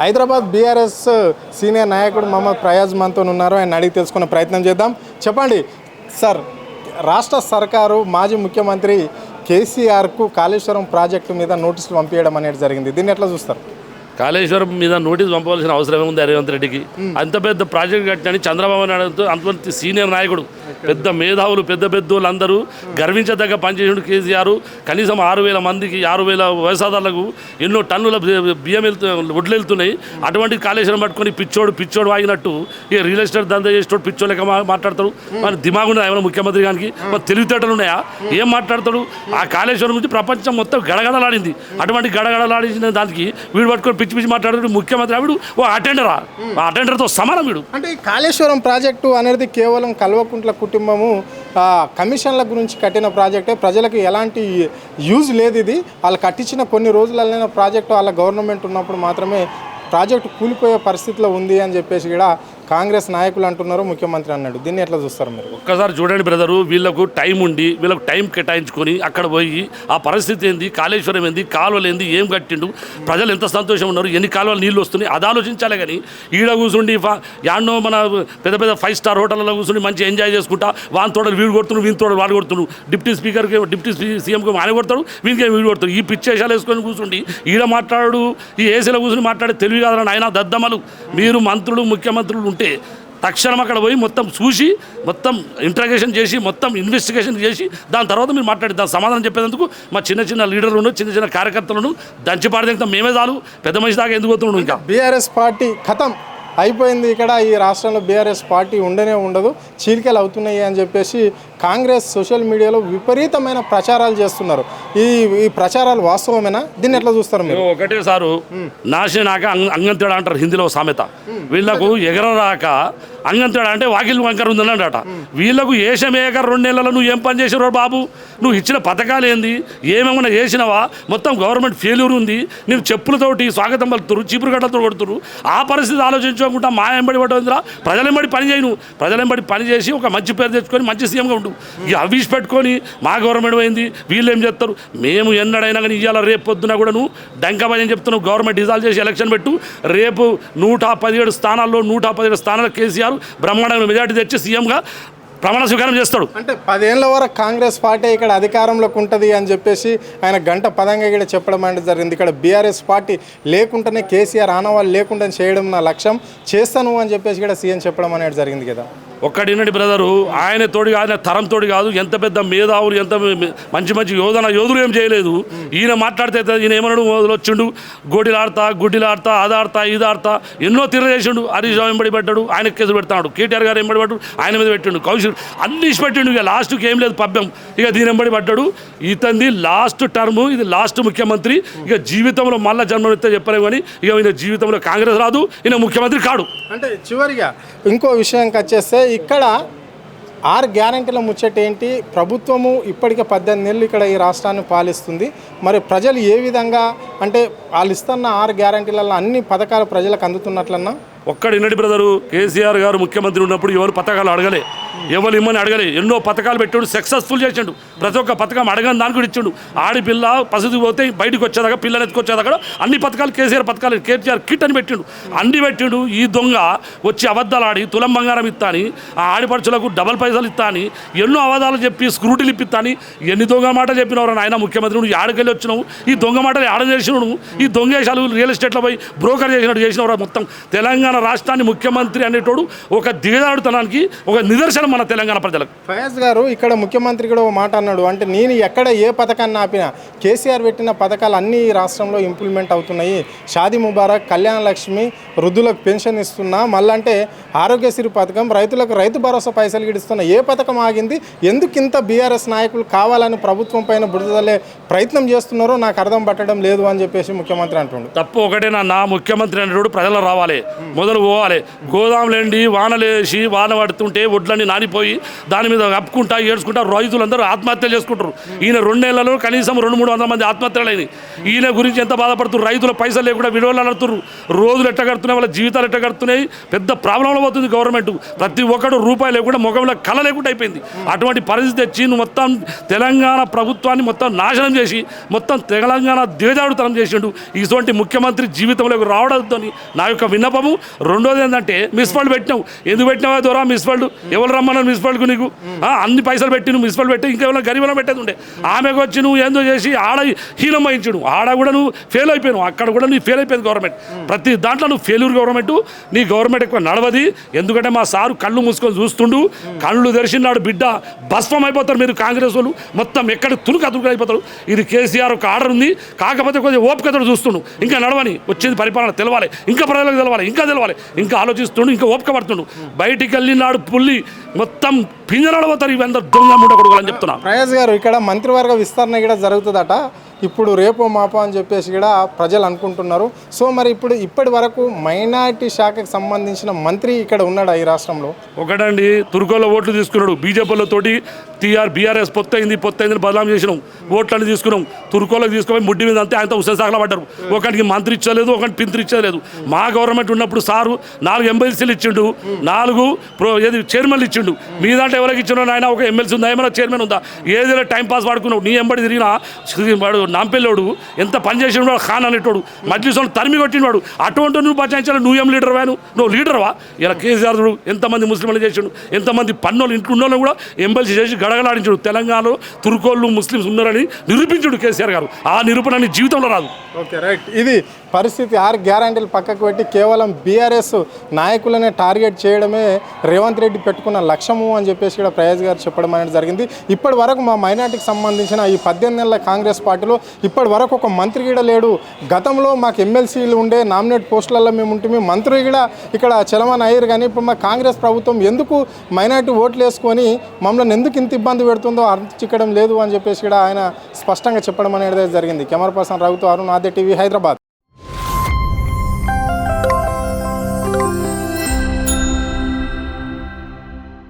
Hyderabad BRS senior నాయకుడు మహమ్మద్ ప్రయాజ్ మనతో ఉన్నారు. ఆయన అడిగి తెలుసుకునే ప్రయత్నం చేద్దాం. చెప్పండి సార్, రాష్ట్ర సర్కారు మాజీ ముఖ్యమంత్రి కేసీఆర్కు కాళేశ్వరం ప్రాజెక్టు మీద నోటీసులు పంపించడం అనేది జరిగింది. దీన్ని ఎట్లా చూస్తారు? కాళేశ్వరం మీద నోటీసు పంపవలసిన అవసరం ఏముంది రేవంత్ రెడ్డికి? అంత పెద్ద ప్రాజెక్ట్ కట్టినని చంద్రబాబు నాయుడుతో అంతమంది సీనియర్ నాయకుడు, పెద్ద మేధావులు, పెద్ద పెద్దోళ్ళు అందరూ గర్వించదగ్గ పనిచేసిన కేసీఆర్ కనీసం 6,000 మందికి 6,000 వ్యవసాయదారులకు ఎన్నో టన్నుల బియ్యం వడ్లు వెళ్తున్నాయి. అటువంటి కాళేశ్వరం పట్టుకొని పిచ్చోడు వాగినట్టు ఇక రియల్ ఎస్టేట్ దందా చేసేటోడు పిచ్చోడు లెక్క మాట్లాడతాడు. మన దిమాగు ఉన్నాయా ఏమైనా ముఖ్యమంత్రి గారికి? మన తెలివితేటలు ఉన్నాయా? ఏం మాట్లాడతాడు? ఆ కాళేశ్వరం నుంచి ప్రపంచం మొత్తం గడగడలాడింది. అటువంటి గడగడలాడించిన దానికి వీడు పట్టుకొని పిచ్చి మాట్లాడుతూ ముఖ్యమంత్రి వీడు ఓ అటెండర్తో సమానం వీడు. అంటే ఈ కాళేశ్వరం ప్రాజెక్టు అనేది కేవలం కల్వకుంట్ల కుటుంబము కమిషన్ల గురించి కట్టిన ప్రాజెక్టే, ప్రజలకు ఎలాంటి యూజ్ లేదు. ఇది వాళ్ళు కట్టించిన కొన్ని రోజులైన ప్రాజెక్టు వాళ్ళ గవర్నమెంట్ ఉన్నప్పుడు మాత్రమే ప్రాజెక్టు కూలిపోయే పరిస్థితిలో ఉంది అని చెప్పేసి కూడా కాంగ్రెస్ నాయకులు అంటున్నారు, ముఖ్యమంత్రి అన్నాడు. దీన్ని ఎట్లా చూస్తారు మీరు? ఒక్కసారి చూడండి బ్రదరు, వీళ్ళకు టైం ఉండి వీళ్ళకు టైం కేటాయించుకొని అక్కడ పోయి ఆ పరిస్థితి ఏంది, కాళేశ్వరం ఏంది, కాలువలు ఏంది, ఏం కట్టిండు, ప్రజలు ఎంత సంతోషం ఉన్నారు, ఎన్ని కాలువలు నీళ్ళు వస్తున్నాయి, అది ఆలోచించాలి. కానీ ఈడ కూర్చుండి యాడ్నో మన పెద్ద పెద్ద 5 స్టార్ హోటల్లో కూర్చుని మంచి ఎంజాయ్ చేసుకుంటా వాని తోటలు వీడు కొడుతున్నాడు, వీని తోటలు వాడు కొడుతున్నాడు, డిప్యూటీ సీఎంకి ఆయన కొడతాడు, వీనికి వీడు కొడతాడు. ఈ పిచ్చేషాలు వేసుకొని కూర్చుండి ఈడ మాట్లాడు, ఈ ఏసీలో కూర్చుని మాట్లాడే తెలివి కాదని ఆయన దద్దమ్మలు. మీరు మంత్రులు ముఖ్యమంత్రులు ఉంటే తక్షణం అక్కడ పోయి మొత్తం చూసి మొత్తం ఇంట్రాగేషన్ చేసి మొత్తం ఇన్వెస్టిగేషన్ చేసి దాని తర్వాత మీరు మాట్లాడి దాని సమాధానం చెప్పేందుకు మా చిన్న లీడర్లను చిన్న కార్యకర్తలను దంచి పాడేంత మేమే చాలు, పెద్ద మనిషి దాకా ఎందుకు పోతున్నాడు? ఇంకా బీఆర్ఎస్ పార్టీ ఖతం అయిపోయింది. ఇక్కడ ఈ రాష్ట్రంలో బీఆర్ఎస్ పార్టీ ఉండనే ఉండదు, చీలికలు అవుతున్నాయి అని చెప్పేసి కాంగ్రెస్ సోషల్ మీడియాలో విపరీతమైన ప్రచారాలు చేస్తున్నారు. ఈ ప్రచారాలు వాస్తవమేనా? దీన్ని ఎట్లా చూస్తారు మీరు? ఒకటే సారు నాశనాక అంగంతేడా అంటారు హిందీలో సామెత. వీళ్ళకు ఎగరరాక అంగంతేడా అంటే వాకిల్ వంకర ఉందని అంటాట. వీళ్ళకు ఏషమేక 2 నెలలు నువ్వు ఏం పని చేసావు బాబు? నువ్వు ఇచ్చిన పథకాలు ఏంది, ఏమేమన్నా చేసినావా? మొత్తం గవర్నమెంట్ ఫెయిల్యూర్ ఉంది. నువ్వు చెప్పులతోటి స్వాగతం పలుకుతురు, చీపురు గడ్డలతో కొడుతురు. ఆ పరిస్థితి ఆలోచించుకుంటా మా ఎంబడి పడుతుందిరా. ప్రజలెంబడి పని చేయను, ప్రజలెంబడి పని చేసి ఒక మంచి పేరు తెచ్చుకొని మంచి సీఎంగా ఉండు. ఇక అవిష్ పెట్టుకొని మా గవర్నమెంట్ పోయింది వీళ్ళు ఏం చేస్తారు? మేము ఎన్నడైనా కానీ ఇవాళ రేపు పొద్దున కూడా నువ్వు డంకబాయ్ అని చెప్తున్నావు. గవర్నమెంట్ డిజాల్వ్ చేసి ఎలక్షన్ పెట్టు. రేపు 117 స్థానాల్లో 117 స్థానాలు కేసీఆర్ బ్రహ్మాండంగా మెజార్టీ తెచ్చి సీఎంగా ప్రమాణ స్వీకారం చేస్తాడు. అంటే 10 ఏళ్ల వరకు కాంగ్రెస్ పార్టీ ఇక్కడ అధికారంలోకి ఉంటుంది అని చెప్పేసి ఆయన గంట పదంగా ఇక్కడ చెప్పడం అనేది జరిగింది. ఇక్కడ బీఆర్ఎస్ పార్టీ లేకుండానే కేసీఆర్ ఆనవాళ్ళు లేకుండా చేయడం నా లక్ష్యం, చేస్తాను అని చెప్పేసి ఇక్కడ సీఎం చెప్పడం అనేది జరిగింది కదా. ఒక్కడిన్నటి బ్రదరు, ఆయన తోడి కాదు, ఆయన తరం తోడి కాదు. ఎంత పెద్ద మేధావులు, ఎంత మంచి యోధులు ఏం చేయలేదు. ఈయన మాట్లాడితే ఈయన ఏమన్నాడు? వచ్చిండు గుడ్డిలాడతా అదాడతా ఇదాడతా ఎన్నో తీర్ర చేసిండు. హరీష్ రావు ఎంబడి పెట్టాడు, ఆయన కేసులు పెడతాడు. కేటీఆర్ గారు ఎంబడి పడ్డాడు, ఆయన మీద పెట్టిండు. కౌశిక్ అన్ని పెట్టిండు. ఇక లాస్ట్కి ఏం లేదు పబ్బం, ఇక దీని ఎంబడి పడ్డాడు. ఇతంది లాస్ట్ టర్ము, ఇది లాస్ట్ ముఖ్యమంత్రి. ఇక జీవితంలో మళ్ళీ జన్మనిస్తే చెప్పలేము కానీ ఇక ఈయన జీవితంలో కాంగ్రెస్ రాదు, ఈయన ముఖ్యమంత్రి కాడు. అంటే చివరిగా ఇంకో విషయంకి వచ్చేస్తే ఇక్కడ 6 గ్యారెంటీల ముచ్చట ఏంటి? ప్రభుత్వము ఇప్పటికే 18 ఏళ్ళు ఇక్కడ ఈ రాష్ట్రాన్ని పాలిస్తుంది. మరి ప్రజలు ఏ విధంగా, అంటే వాళ్ళు ఇస్తున్న 6 గ్యారెంటీలలో అన్ని పథకాలు ప్రజలకు అందుతున్నట్లన్నా? ఒక్కడిన్నటి బ్రదరు, కేసీఆర్ గారు ముఖ్యమంత్రి ఉన్నప్పుడు ఎవరు పథకాలు అడగలే, ఎవరు ఇమ్మని అడగలే. ఎన్నో పథకాలు పెట్టాడు, సక్సెస్ఫుల్ చేసిండు. ప్రతి ఒక్క పథకం అడగని దానికి కూడా ఇచ్చిండు. ఆడిపిల్ల పసుపు పోతే బయటకు వచ్చేదాకా, పిల్లలు ఎత్తుకొచ్చేదాకా అన్ని పథకాలు కేసీఆర్ పథకాలు, కేసీఆర్ కిట్ అని పెట్టిండు, అన్ని పెట్టిండు. ఈ దొంగ వచ్చి అబద్ధాలు ఆడి తులం బంగారం ఇస్తా అని, ఆ ఆడిపడుచులకు డబల్ పైసలు ఇస్తా అని, ఎన్నో అబద్ధాలు చెప్పి స్క్రూటీలు ఇప్పిస్తా అని ఎన్ని దొంగ మాటలు చెప్పినవరా ఆయన ముఖ్యమంత్రి? నువ్వు ఆడకెళ్ళి వచ్చినావు, ఈ దొంగ మాటలు ఆడ చేసినావు, ఈ దొంగేశాలు రియల్ ఎస్టేట్లో పోయి బ్రోకర్ చేసినట్టు చేసినవరా. మొత్తం తెలంగాణ రాష్ట్రాన్ని ముఖ్యమంత్రి అనేటోడు ఒక దిగజాడుతనానికి ఒక నిదర్శనం మన తెలంగాణ ప్రజలకు. ఫయాజ్ గారు ఇక్కడ ముఖ్యమంత్రి కూడా ఒక మాట అన్నాడు, అంటే నేను ఎక్కడ ఏ పథకాన్ని ఆపినా కేసీఆర్ పెట్టిన పథకాలు అన్ని రాష్ట్రంలో ఇంప్లిమెంట్ అవుతున్నాయి. షాదీ ముబారక్, కళ్యాణ లక్ష్మి, వృద్ధులకు పెన్షన్ ఇస్తున్నా, మళ్ళంటే ఆరోగ్యశ్రీ పథకం, రైతులకు రైతు భరోసా పైసలు గిడిస్తున్నా. ఏ పథకం ఆగింది? ఎందుకు ఇంత బీఆర్ఎస్ నాయకులు కావాలని ప్రభుత్వం పైన బురదలే ప్రయత్నం చేస్తున్నారో నాకు అర్థం పట్టడం లేదు అని చెప్పేసి ముఖ్యమంత్రి అంటుండు. తప్పు ఒకటే నా ముఖ్యమంత్రి అనేటోడు ప్రజలు రావాలి, మొదలు పోవాలి. గోదాములేండి వానలేసి వాన పడుతుంటే వడ్లన్నీ నానిపోయి దాని మీద కప్పుకుంటా ఏడ్చుకుంటా రైతులందరూ ఆత్మహత్యలు చేసుకుంటారు. ఈయన 2 నెలలలో కనీసం 200-300 మంది ఆత్మహత్యలు అయినాయి. ఈయన గురించి ఎంత బాధపడుతున్నారు. రైతుల పైసలు లేకుండా విలువలు అడుగుతున్నారు. రోజులు ఎట్ట కడుతున్నాయి, వాళ్ళ జీవితాలు ఎట్ట కడుతున్నాయి. పెద్ద ప్రాబ్లంలో పోతుంది గవర్నమెంట్. ప్రతి ఒక్కడు రూపాయి లేకుండా ముఖంలో కళ లేకుండా అయిపోయింది. అటువంటి పరిస్థితి తెచ్చి నువ్వు మొత్తం తెలంగాణ ప్రభుత్వాన్ని మొత్తం నాశనం చేసి మొత్తం తెలంగాణ దిగజాడుతనం చేసిండు. ఇటువంటి ముఖ్యమంత్రి జీవితంలోకి రావడంతో నా యొక్క విన్నపము. రెండోది ఏంటంటే మిస్ఫండ్ పెట్టినావు. ఎందుకు పెట్టినావా ద్వారా మిస్ఫండ్? ఎవరు రమ్మన్నారు మిస్ఫండ్కు నీకు? అన్ని పైసలు పెట్టి నువ్వు మిస్ఫండ్ పెట్టి ఇంకెవరైనా గరీబులో పెట్టేది ఉండే. ఆమెకు వచ్చి నువ్వు ఏందో చేసి ఆడ హీనం వహించడు. ఆడ కూడా నువ్వు ఫెయిల్ అయిపోయావు. అక్కడ కూడా నువ్వు ఫెయిల్ అయిపోయింది గవర్నమెంట్. ప్రతి దాంట్లో నువ్వు ఫెయిల్యూర్ గవర్నమెంట్. నీ గవర్నమెంట్ ఎక్కువ నడవది. ఎందుకంటే మా సారు కళ్ళు మూసుకొని చూస్తుండు. కళ్ళు తెరిచినాడు బిడ్డ భస్మం అయిపోతారు. మీరు కాంగ్రెస్ వాళ్ళు మొత్తం ఎక్కడ తురుకు అయిపోతారు. ఇది కేసీఆర్ ఒక ఆర్డర్ ఉంది. కాకపోతే కొద్దిగా ఓపికతో చూస్తుండు. ఇంకా నడవని వచ్చేది పరిపాలన తెలవాలి. ఇంకా ప్రజలకు తెలవాలి. ఇంకా ఆలోచిస్తుండు. ఇంకా ఓపిక పడుతుండు. బయటికి వెళ్ళినాడు పుల్లి మొత్తం పింజరాలు పోతారు. ఇవంతా దొంగ మూట కొడుకోవాలి అని చెప్తున్నా. ప్రయాజ్ గారు, ఇక్కడ మంత్రివర్గ విస్తరణ కూడా జరుగుతుందట. ఇప్పుడు రేపో మాపో అని చెప్పేసి కూడా ప్రజలు అనుకుంటున్నారు. సో మరి ఇప్పటి వరకు మైనారిటీ శాఖకు సంబంధించిన మంత్రి ఇక్కడ ఉన్నాడా ఈ రాష్ట్రంలో? ఒకటండి, తుర్కోలో ఓట్లు తీసుకున్నాడు. బీజేపీలతోటి బీఆర్ఎస్ పొత్తైంది బదనాం చేసినాం. ఓట్లని తీసుకున్నాం. తుర్కోలోకి తీసుకుపోయి ముడ్డి మీద అంతే ఆయనతో హుస్సేన్ సాగలా పడ్డారు. ఒకటికి మంత్రి ఇచ్చలేదు, ఒకటి పింత్రి ఇచ్చలేదు. మా గవర్నమెంట్ ఉన్నప్పుడు సారు 4 ఎమ్మెల్సీలు ఇచ్చిండు, 4 చైర్మన్లు ఇచ్చిండు. మీ దాంట్లో ఎవరికి ఇచ్చినా ఆయన ఒక ఎమ్మెల్సీ ఉందా, ఏమైనా చైర్మన్ ఉందా? ఏదైనా టైం పాస్ వాడుకున్నావు. నీ ఎంబడి తిరిగినా వాడు నాంపెల్లోడు ఎంత పని చేసిన వాడు ఖాన్ అనేటోడు మజ్లిస్లో తరిమి కొట్టినవాడు. అటువంటి నువ్వు బచాయించాలి. నువ్వు ఏం లీడర్వా? నువ్వు లీడర్వా? ఇలా కేసీఆర్ ఎంతమంది ముస్లింలు చేసిండు, ఎంతమంది పన్నోళ్ళు ఇంట్లో ఉన్నోళ్ళు కూడా ఎమ్మెల్సీ చేసి గడగలాడించాడు. తెలంగాణలో తుర్కోళ్ళు ముస్లిమ్స్ ఉన్నారని నిరూపించాడు కేసీఆర్ గారు. ఆ నిరూపణ నీ జీవితంలో రాదు. Okay, right. ఇది పరిస్థితి. 6 గ్యారంటీలు పక్కకు పెట్టి కేవలం బీఆర్ఎస్ నాయకులనే టార్గెట్ చేయడమే రేవంత్ రెడ్డి పెట్టుకున్న లక్ష్యము అని చెప్పేసి కూడా ప్రయాజ్ గారు చెప్పడం అనేది జరిగింది. ఇప్పటి వరకు మా మైనార్టీకి సంబంధించిన ఈ 18 నెలల కాంగ్రెస్ పార్టీలో ఇప్పటి వరకు ఒక మంత్రి కూడా లేడు. గతంలో మాకు ఎమ్మెల్సీలు ఉండే, నామినేట్ పోస్టులలో మేము ఉంటే మంత్రి కూడా ఇక్కడ చలమని అయ్యారు. కానీ ఇప్పుడు మా కాంగ్రెస్ ప్రభుత్వం ఎందుకు మైనార్టీ ఓట్లు వేసుకొని మమ్మల్ని ఎందుకు ఇంత ఇబ్బంది పెడుతుందో అర్థం లేదు అని చెప్పేసి కూడా ఆయన స్పష్టంగా చెప్పడం అనేది జరిగింది. కెమెరా పర్సన్ రఘుతో అరుణ్, ఆద్య టీవీ, హైదరాబాద్.